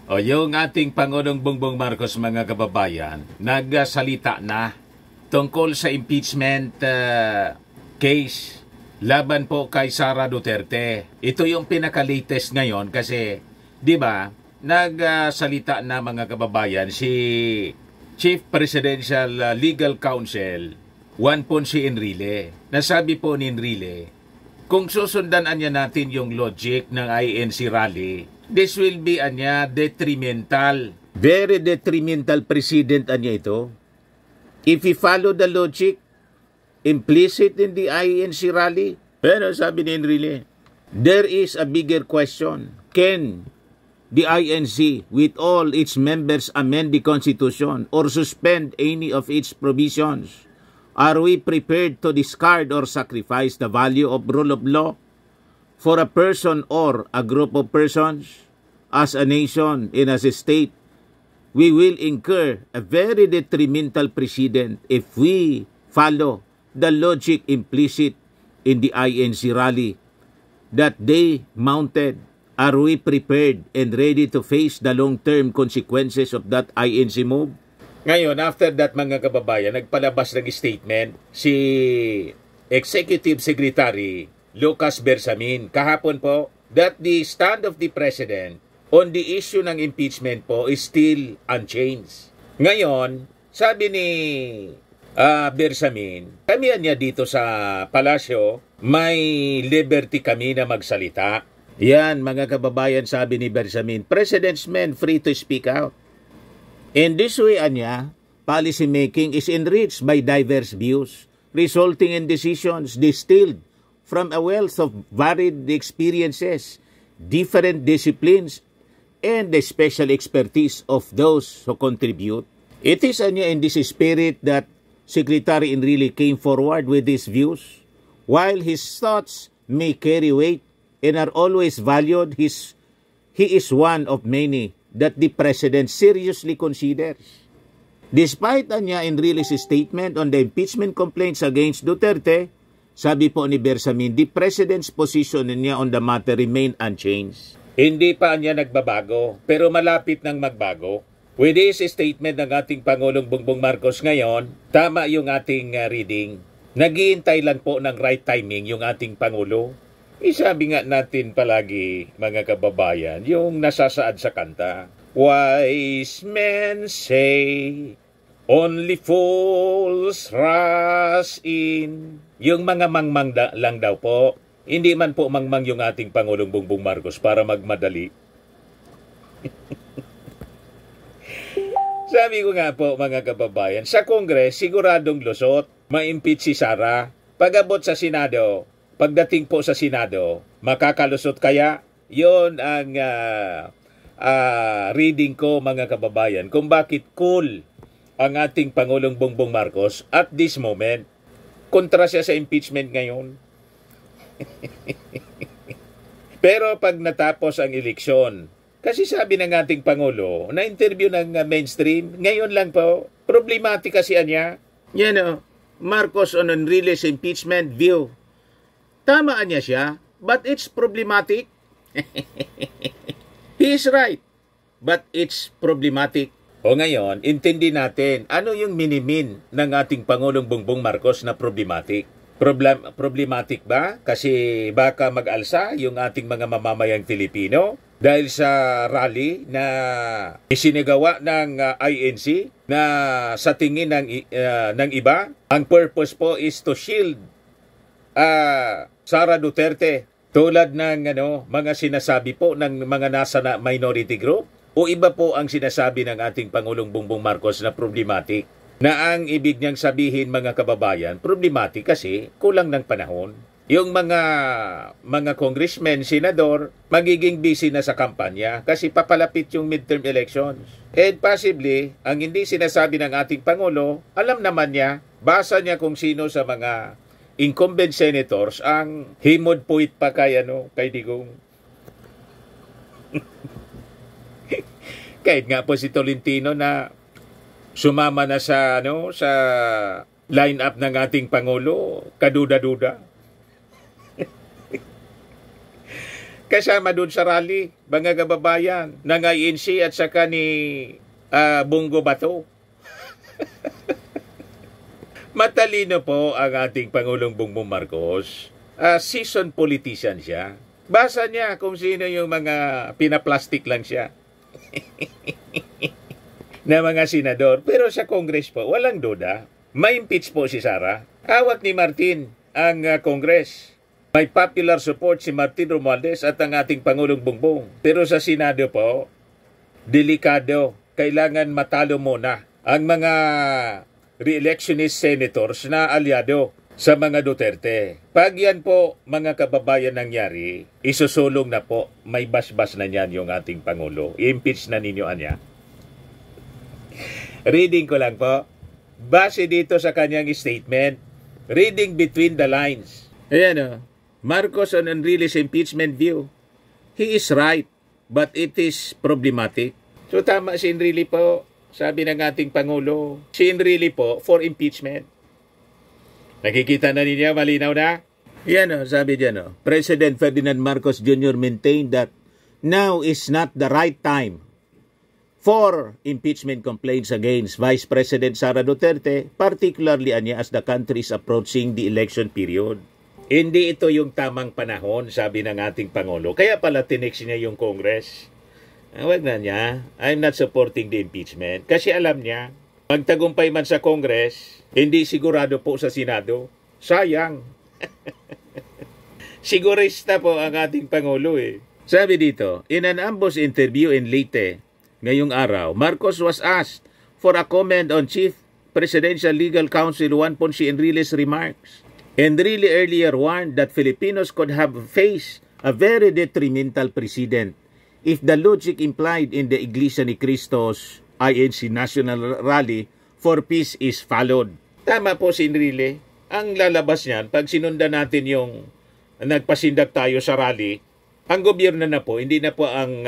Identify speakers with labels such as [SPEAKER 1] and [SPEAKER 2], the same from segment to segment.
[SPEAKER 1] O yung ating Pangulong Bongbong Marcos, mga kababayan, nagsalita na tungkol sa impeachment case laban po kay Sara Duterte. Ito yung pinaka-latest ngayon kasi, di ba, nagsalita na mga kababayan si Chief Presidential Legal Counsel Juan Ponce Enrile. Nasabi po ni Enrile, kung susundan anya natin yung logic ng INC rally, this will be anya detrimental. Very detrimental precedent anya ito. If we follow the logic implicit in the INC rally, pero sabi ni Enrile, there is a bigger question. Can the INC with all its members amend the Constitution or suspend any of its provisions? Are we prepared to discard or sacrifice the value of rule of law for a person or a group of persons? As a nation and as a state, we will incur a very detrimental precedent if we follow the logic implicit in the INC rally that they mounted. Are we prepared and ready to face the long-term consequences of that INC move? Ngayon, after that mga kababayan, nagpalabas ng statement si Executive Secretary Lucas Bersamin kahapon po that the stand of the President on the issue ng impeachment po is still unchanged. Ngayon, sabi ni Bersamin, kami niya dito sa palasyo, may liberty kami na magsalita. Yan mga kababayan, sabi ni Bersamin, President's men free to speak out. In this way, anya, policy making is enriched by diverse views, resulting in decisions distilled from a wealth of varied experiences, different disciplines, and the special expertise of those who contribute. It is anya in this spirit that Secretary Enrile came forward with these views. While his thoughts may carry weight and are always valued, he is one of many that the President seriously considers. Despite anya Enrile's statement on the impeachment complaints against Duterte, sabi po ni Bersamin, the President's position niya on the matter remain unchanged. Hindi pa niya nagbabago, pero malapit nang magbago. With this statement ng ating Pangulong Bongbong Marcos ngayon, tama yung ating reading. Naghihintay lang po ng right timing yung ating Pangulo. Isabi nga natin palagi, mga kababayan, yung nasasaad sa kanta. Wise men say, only fools rush in. Yung mga mangmang lang daw po. Hindi man po mangmang yung ating Pangulong Bongbong Marcos para magmadali. Sabi ko nga po, mga kababayan, sa Congress, siguradong lusot, ma-impeach si Sara. Pag-abot sa Senado, pagdating po sa Senado, makakalusot kaya? Yon ang reading ko, mga kababayan, kung bakit cool ang ating Pangulong Bongbong Marcos at this moment. Kontra siya sa impeachment ngayon. Pero pag natapos ang eleksyon, kasi sabi ng ating Pangulo, na-interview ng mainstream, ngayon lang po, problematika siya niya. Yan o, Marcos on Enrile's impeachment view. Tamaan niya siya, but it's problematic. He is right, but it's problematic. O ngayon, intindi natin, ano yung minimin ng ating Pangulong Bongbong Marcos na problematic? Problematic ba? Kasi baka mag-alsa yung ating mga mamamayang Pilipino dahil sa rally na isinagawa ng INC na sa tingin ng iba, ang purpose po is to shield Sara Duterte tulad ng mga sinasabi po ng mga nasa minority group o iba po ang sinasabi ng ating Pangulong Bongbong Marcos na problematic. Na ang ibig niyang sabihin, mga kababayan, problematic kasi kulang ng panahon. Yung mga congressmen, senador, magiging busy na sa kampanya kasi papalapit yung midterm elections. And possibly, ang hindi sinasabi ng ating Pangulo, alam naman niya, basa niya kung sino sa mga incumbent senators ang himod puwit pa kay Digong. Kahit nga po si Tolentino na sumama na sa line-up ng ating Pangulo, kaduda-duda. Kasama doon sa rally, mga kababayan, ng INC at saka ni Bongo Bato. Matalino po ang ating Pangulong Bongbong Marcos. Seasoned politician siya. Basa niya kung sino yung mga pinaplastic lang siya. Na mga senador. Pero sa Congress po, walang duda. Ma-impeach po si Sara. Hawak ni Martin ang Congress. May popular support si Martin Romualdez at ang ating Pangulong Bongbong. Pero sa Senado po, delikado. Kailangan matalo muna ang mga re-electionist senators na aliado sa mga Duterte. Pag yan po, mga kababayan, nangyari, isusulong na po, may basbas na niyan yung ating Pangulo. I-impeach na ninyo anya. Reading ko lang po. Base dito sa kanyang statement, reading between the lines. Ayan o. Marcos on Enrile's impeachment view. He is right, but it is problematic. So tama si Enrile po, sabi ng ating Pangulo. Si Enrile po for impeachment. Nakikita na ninyo, malinaw na? Yan o, sabi dyan o. President Ferdinand Marcos Jr. maintained that now is not the right time for impeachment complaints against Vice President Sara Duterte, particularly anya as the country is approaching the election period. Hindi ito yung tamang panahon, sabi ng ating Pangulo. Kaya pala tinex niya yung Congress. Wag na niya, I'm not supporting the impeachment. Kasi alam niya, magtagumpay man sa Congress, hindi sigurado po sa Senado. Sayang. Sigurista po ang ating Pangulo eh. Sabi dito, in an ambush interview in Leyte, ngayong araw, Marcos was asked for a comment on Chief Presidential Legal Counsel Juan Ponce Enrile's remarks. Enrile earlier warned that Filipinos could have faced a very detrimental precedent if the logic implied in the Iglesia ni Cristos INC National Rally for Peace is followed. Tama po si Enrile. Ang lalabas niyan, pag sinundan natin yung nagpasindak tayo sa rally, ang gobyerno na po, hindi na po ang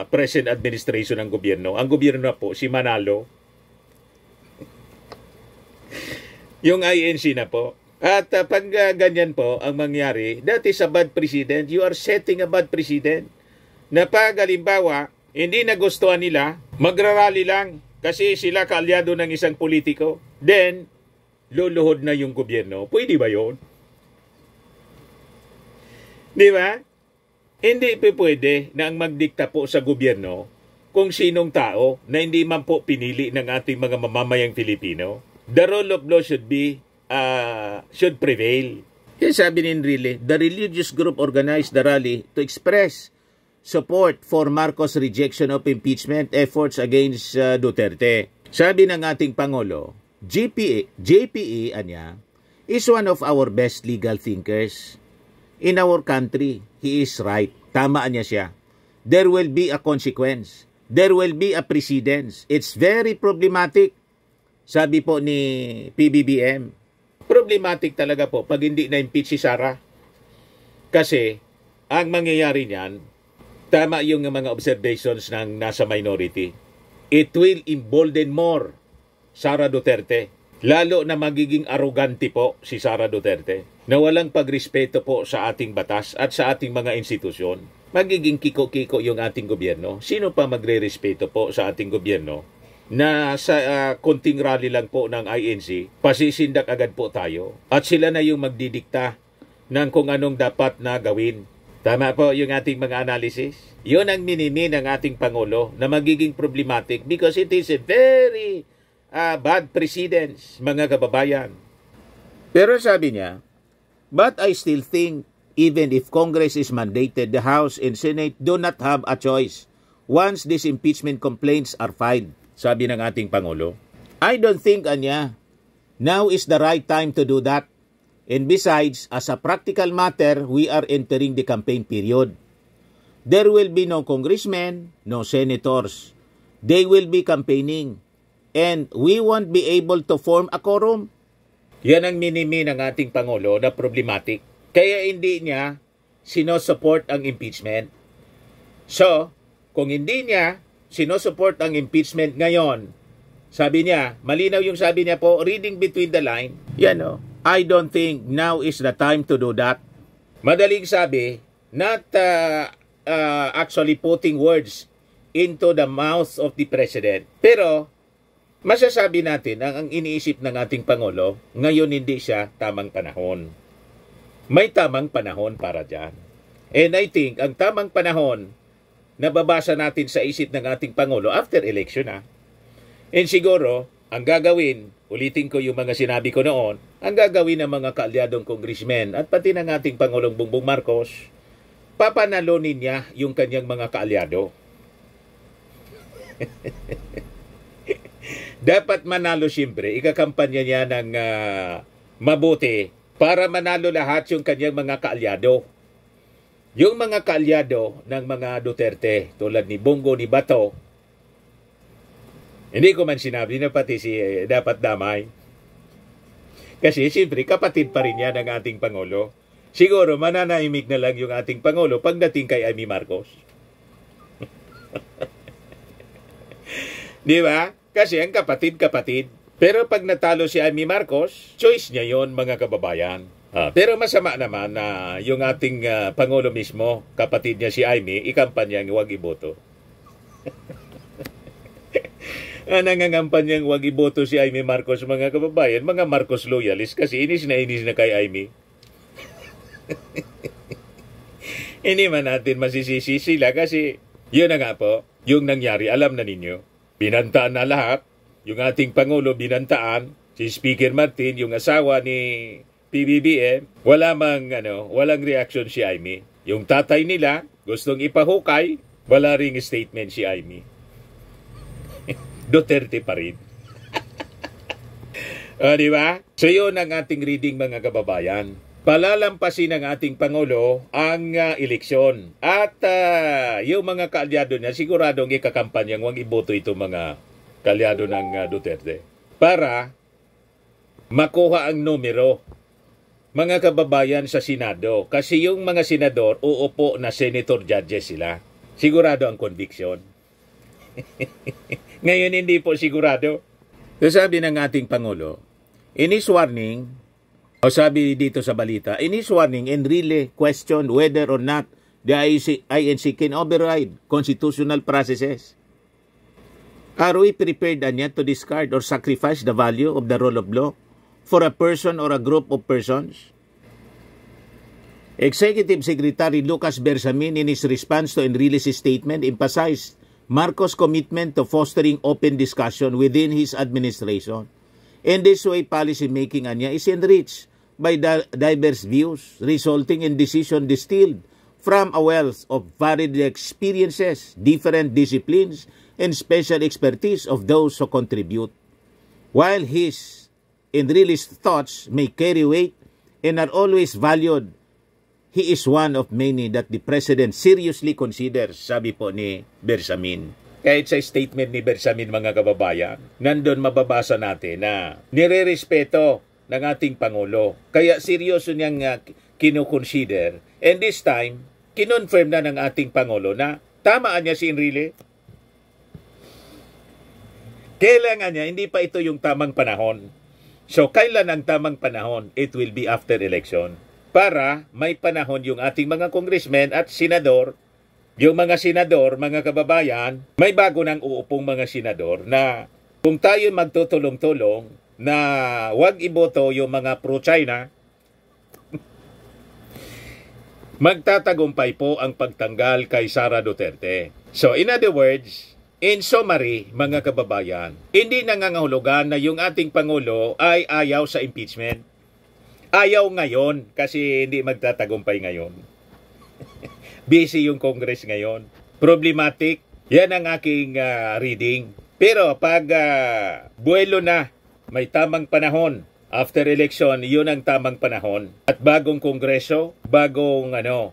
[SPEAKER 1] present administration ng gobyerno. Ang gobyerno na po, si Manalo. Yung INC na po. At pag ganyan po ang mangyari, that is a bad precedent. You are setting a bad precedent. Na pag halimbawa, hindi nagustuhan nila, magrarally lang kasi sila kaalyado ng isang politiko. Then, luluhod na yung gobyerno. Pwede ba yun? Di ba? Hindi pwede na ang magdikta po sa gobyerno kung sinong tao na hindi man po pinili ng ating mga mamamayang Filipino. The rule of law should prevail. Yan sabi ni Enrile, the religious group organized the rally to express support for Marcos' rejection of impeachment efforts against Duterte. Sabi ng ating Pangulo, JPE anya, is one of our best legal thinkers in our country. He is right. Tama niya siya. There will be a consequence. There will be a precedence. It's very problematic. Sabi po ni PBBM. Problematic talaga po pag hindi na-impeach si Sara. Kasi ang mangyayari niyan, tama yung mga observations ng nasa minority. It will embolden more Sara Duterte. Lalo na magiging arrogante po si Sara Duterte na walang pagrespeto po sa ating batas at sa ating mga institusyon. Magiging kiko-kiko yung ating gobyerno. Sino pa magre-respeto po sa ating gobyerno na sa konting rally lang po ng INC, pasisindak agad po tayo at sila na yung magdidikta ng kung anong dapat na gawin. Tama po yung ating mga analysis. Yun ang minimi ng ating Pangulo na magiging problematic because it is a very bad precedence, mga kababayan. Pero sabi niya, but I still think even if Congress is mandated, the House and Senate do not have a choice once these impeachment complaints are filed. Sabi ng ating Pangulo, I don't think, anya, now is the right time to do that. And besides, as a practical matter, we are entering the campaign period. There will be no congressmen, no senators. They will be campaigning. And we won't be able to form a quorum. Yan ang minimi ng ating Pangulo na problematic. Kaya hindi niya sinusupport ang impeachment. So, kung hindi niya sinusupport ang impeachment ngayon, sabi niya, malinaw yung sabi niya po, reading between the line, yan o, I don't think now is the time to do that. Madaling sabi, not actually putting words into the mouth of the President. Pero, masasabi natin ang iniisip ng ating Pangulo, ngayon hindi siya tamang panahon. May tamang panahon para dyan. And I think, ang tamang panahon, nababasa natin sa isip ng ating Pangulo after election na. And siguro, ang gagawin, ulitin ko yung mga sinabi ko noon, ang gagawin ng mga kaalyadong congressmen at pati ng ating Pangulong Bongbong Marcos, papanalonin niya yung kanyang mga kaalyado. Dapat manalo siyempre, ikakampanya niya ng mabuti para manalo lahat yung kanyang mga kaalyado. Yung mga kaalyado ng mga Duterte, tulad ni Bongo, ni Bato, hindi ko man sinabi na pati si dapat damay. Kasi siyempre kapatid pa rin yan ng ating Pangulo. Siguro mananaimik na lang yung ating Pangulo pagdating kay Amy Marcos. Di ba? Kasi ang kapatid-kapatid. Pero pag natalo si Amy Marcos, choice niya yon mga kababayan. Pero masama naman na yung ating Pangulo mismo, kapatid niya si Amy, ikampanyang huwag iboto. Nangangampanyang huwag iboto si Amy Marcos mga kababayan, mga Marcos loyalist kasi inis na kay Amy. Hindi man natin masisisi sila kasi yun na nga po, yung nangyari, alam na ninyo. Binantaan na lahat, yung ating Pangulo binantaan, si Speaker Martin, yung asawa ni PBBM, walang reaction si Amy. Yung tatay nila, gustong ipahukay, wala ring statement si Amy. Duterte pa rin. Di ba? So yun ang ating reading mga kababayan. Palalampasin ng ating Pangulo ang eleksyon. At yung mga kaalyado niya, siguradong ikakampanyang huwag iboto itong mga kaalyado ng Duterte. Para makuha ang numero, mga kababayan sa Senado. Kasi yung mga senador, uupo na senator judges sila. Sigurado ang conviction. Ngayon hindi po sigurado. So sabi ng ating Pangulo, in his warning, o sabi dito sa balita, in his warning, Enrile questioned whether or not the INC can override constitutional processes. Are we prepared anya to discard or sacrifice the value of the rule of law for a person or a group of persons? Executive Secretary Lucas Bersamin in his response to Enrile's statement emphasized Marcos' commitment to fostering open discussion within his administration. In this way, policy making anya is enriched by diverse views, resulting in decision distilled from a wealth of varied experiences, different disciplines, and special expertise of those who contribute. While his Enrile's thoughts may carry weight and are always valued, he is one of many that the President seriously considers, sabi po ni Bersamin. Kahit sa statement ni Bersamin mga kababayan, nandun mababasa natin na nire-respeto ng ating Pangulo. Kaya seryoso niyang kinukonsider. And this time, kinonfirm na ng ating Pangulo na tamaan niya si Enrile. Kailangan niya, hindi pa ito yung tamang panahon. So, kailan ang tamang panahon? It will be after election. Para may panahon yung ating mga congressmen at senador, yung mga senador, mga kababayan, may bago nang uupong mga senador na kung tayo magtutulong-tulong na wag iboto yung mga pro-China, magtatagumpay po ang pagtanggal kay Sara Duterte. So, in other words, in summary, mga kababayan, hindi nangangahulugan na yung ating Pangulo ay ayaw sa impeachment. Ayaw ngayon kasi hindi magtatagumpay ngayon. Busy yung Congress ngayon. Problematic. Yan ang aking reading. Pero pag buwelo na, may tamang panahon. After election, yun ang tamang panahon. At bagong kongreso,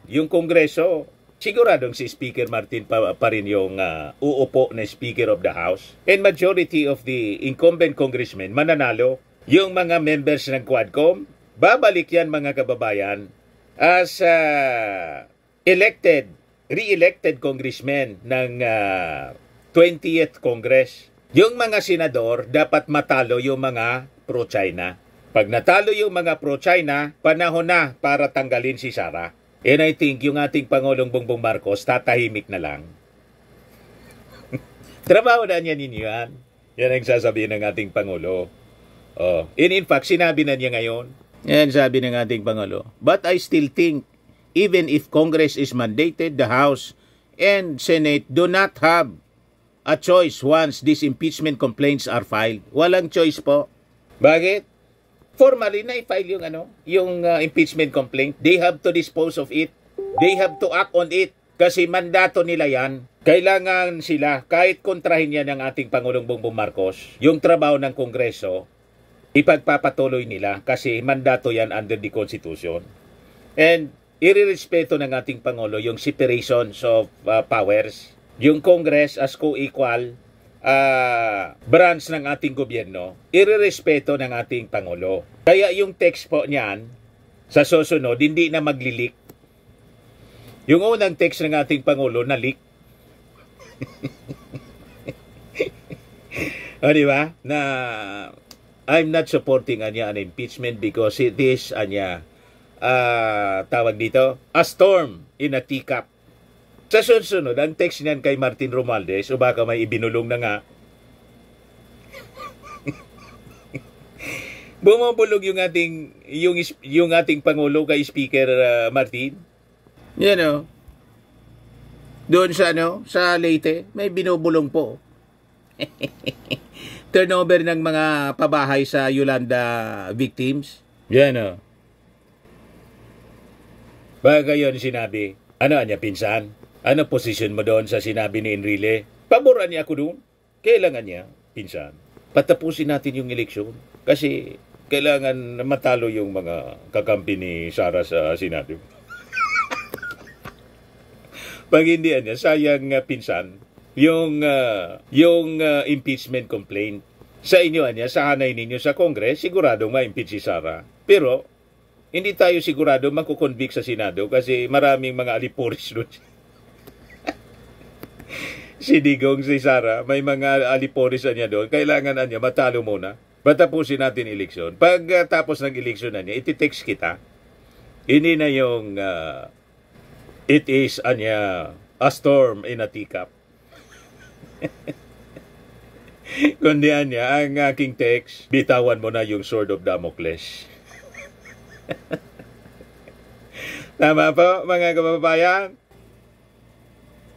[SPEAKER 1] yung kongreso, siguradong si Speaker Martin pa rin yung uupo na Speaker of the House. And majority of the incumbent congressmen mananalo. Yung mga members ng Quadcom, babalik yan mga kababayan as re-elected congressmen ng 20th Congress. Yung mga senador, dapat matalo yung mga pro-China. Pag natalo yung mga pro-China, panahon na para tanggalin si Sara. And I think yung ating Pangulong Bongbong Marcos tatahimik na lang. Trabaho na niya ninyo yan. Yan ang sasabihin ng ating Pangulo. In fact, sinabi na niya ngayon. Yan sabi ng ating Pangulo. But I still think, even if Congress is mandated, the House and Senate do not have a choice once these impeachment complaints are filed. Walang choice po. Bakit? Formally na i-file yung impeachment complaint. They have to dispose of it. They have to act on it. Kasi mandato nila yan. Kailangan sila, kahit kontrahin yan ng ating Pangulong Bongbong Marcos, yung trabaho ng Kongreso, ipagpapatuloy nila kasi mandato yan under the Constitution. And irirespeto ng ating Pangulo yung separations of powers. Yung Congress as co-equal branch ng ating gobyerno, irirespeto ng ating Pangulo. Kaya yung text po niyan, sa susunod, hindi na maglilik. Yung unang text ng ating Pangulo, na-leak. Di ba? Na I'm not supporting an impeachment because it is tawag dito, a storm in a teacup. Sa sunod, ang text niyan kay Martin Romualdez, o baka may ibinulong na nga, bumubulog yung ating Pangulo kay Speaker Martin. Doon sa Leyte, may binubulong po. Turnover ng mga pabahay sa Yolanda victims. Baga yun sinabi. Ano niya, pinsan? Ano posisyon mo doon sa sinabi ni Enrile? Paboran niya ako doon. Kailangan niya, pinsan. Patapusin natin yung eleksyon. Kasi kailangan matalo yung mga kakampi ni Sara sa Senado. Pag hindi niya, sayang pinsan, yung impeachment complaint. Sa inyo niya, sa hanay ninyo sa Congress, sigurado ma-impeach si Sara. Pero hindi tayo sigurado makukonvict sa Senado kasi maraming mga alipuris doon. Si Digong, si Sara, may mga alipuris niya doon. Kailangan niya matalo muna. Patapusin natin eleksyon. Pag tapos ng eleksyon niya, iti-text kita. Hindi na yung it is a storm in a teacup. Kundi niya, ang aking text, bitawan mo na yung Sword of Damocles. Tama po, mga kababayan?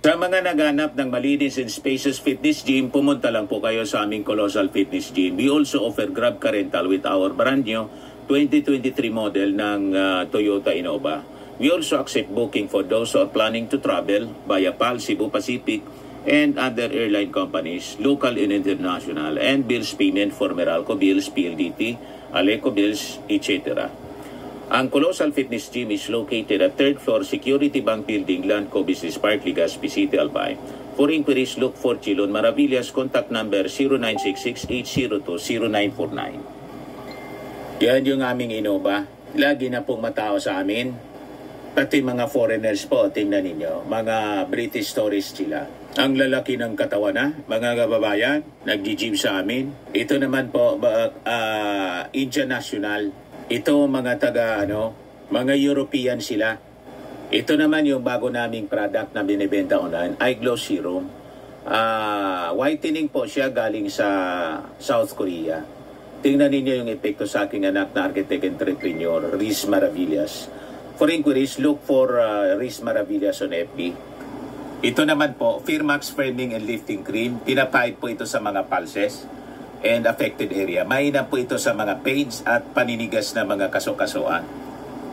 [SPEAKER 1] Sa mga naghanap ng malinis and spacious fitness gym, pumunta lang po kayo sa aming Colossal Fitness Gym. We also offer Grab Car Rental with our brand new 2023 model ng Toyota Innova. We also accept booking for those who are planning to travel via PAL, Cebu Pacific, and other airline companies, local and international, and bills payment for Meralco Bills, PLDT, Aleco Bills, etc. Ang Colossal Fitness Gym is located at 3rd floor Security Bank Building, Landco Business Park, Legazpi City, Albay. For inquiries, look for Chilon Maravillas. Contact number 0966-802-0949. Yan yung aming Innova. Lagi na pong matao sa amin. Pati mga foreigners po, tingnan ninyo. Mga British tourists sila. Ang lalaki ng katawan na, mga kababayan, nag-gym sa amin. Ito naman po, Indian National. Ito mga mga European sila. Ito naman yung bago naming product na binibenta online, Eye Glow Serum. Whitening po siya galing sa South Korea. Tingnan ninyo yung epekto sa aking anak na architect entrepreneur, Riz Maravillas. For inquiries, look for Riz Maravillas on FB. Ito naman po, Firmax Firming and Lifting Cream. Pinapahid po ito sa mga pulses and affected area. Mainam po ito sa mga pains at paninigas na mga kaso-kasuan.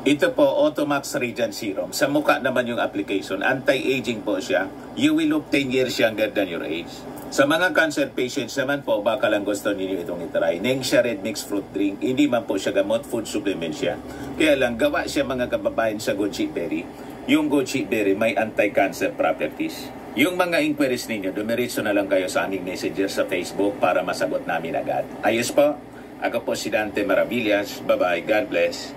[SPEAKER 1] Ito po, Automax Radiant Serum. Sa mukha naman yung application. Anti-aging po siya. You will look 10 years younger than your age. Sa mga cancer patients naman po, baka lang gusto ninyo itong itry. Nengxia Red Mix Fruit Drink. Hindi man po siya gamot, food supplement siya. Kaya lang, gawa siya mga kababayan sa goji berry. Yung goji berry may anti-cancer properties. Yung mga inquiries ninyo, dumiritso na lang kayo sa aming messenger sa Facebook para masagot namin agad. Ayos po, ako po si Dante Maravillas. Bye-bye. God bless.